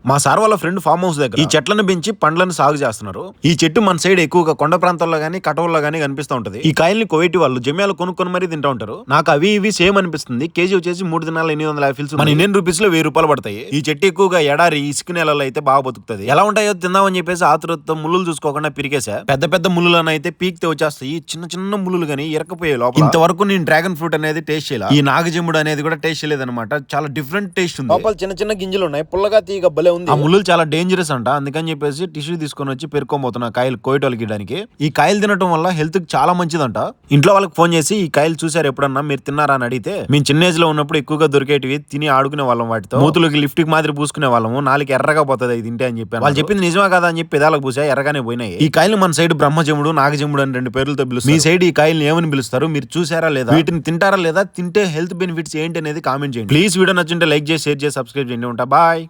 మా సార్ వాళ్ళ friend farm house దగ్గర ఈ చెట్లను పెంచి పండ్లను సాగు చేస్తున్నారు. ఈ చెట్టు మన సైడ్ ఎక్కువగా కొండ ప్రాంతాల్లో గానీ కటవల్లో గానీ కనిపిస్తూ ఉంటది. ఈ కాయల్ని కువైట్ వాళ్ళు జమ్యాలు కొనుక్కొని మరీ తింటూ ఉంటారు. నాకు అవి ఇవి సేమ్ అనిపిస్తుంది. కేజీ వచ్చేసి 3,850 ఫిల్స్ మన ఇండియన్ రూపీస్ లో 1000 రూపాయలు పడతాయి. ఈ చెట్టు ఎక్కువగా ఎడారి ఇసుక నేలలో అయితే బాగా బతుకుతుంది. ఎలా ఉంటాయో తిందామని చెప్పేసి ఆతురతో ముళ్ళు చూసుకోకుండా పిరికేసా. పెద్ద పెద్ద ముళ్ళులను అయితే పీక్తే వచ్చేస్తాయి. చిన్న చిన్న ముళ్ళు గానీ ఇరకపోయే లోపల. ఇంతవరకు నేను డ్రాగన్ ఫ్రూట్ అనేది టేస్ట్ చేయాలి. ఈ నాగజమ్ముడు అనేది కూడా టేస్ట్ చేయలేదన్నమాట. చాలా డిఫరెంట్ టేస్ట్ ఉంది. లోపల చిన్న చిన్న గింజలు ఉన్నాయి. పుల్లగా తీగ భలే ఉంది. ఆ ముళ్ళు చాలా డేంజరస్ అంట. అందుకని చెప్పేసి టిష్యూ తీసుకొని వచ్చి పెరుకోబోతున్నా కాయలు కోయటోలకి ఇవ్వడానికి. ఈ కాయలు తినడం వల్ల హెల్త్ కి చాలా మంచిదంట. ఇంట్లో వాళ్ళకి ఫోన్ చేసి ఈ కాయలు చూసారు ఎప్పుడన్నా మీరు తిన్నారా అని అడిగితే మేము చిన్న ఏజ్ లో ఉన్నప్పుడు ఎక్కువగా దొరికేటివి తిని ఆడుకునే వాళ్ళం. వాటితో మూతులకి లిఫ్ట్ కి మాదిరి పూసుకునే వాళ్ళము. నాలుగు ఎర్రగా పోతుంది ఇది తింటే అని చెప్పాను. వాళ్ళు చెప్పింది నిజమా కదా అని చెప్పి పెదాలకు పూసా ఎర్రగానే పోయినాయి. ఈ కాయలు మన సైడ్ బ్రహ్మజముడు నాగజముడు అని 2 పేర్లతో పిలుస్తారు. మీ సైడ్ ఈ కాయలు ఏమని పిలుస్తారు? మీరు చూసారా లేదా? వీటిని తింటారా లేదా? తింటే హెల్త్ బెనిఫిట్స్ ఏంటి అనేది కామెంట్ చేయండి. ప్లీజ్ వీడియో నచ్చుంటే లైక్ చేసి షేర్ చేసి సబ్స్క్రైబ్ చేయండి. ఉంటా బాయ్.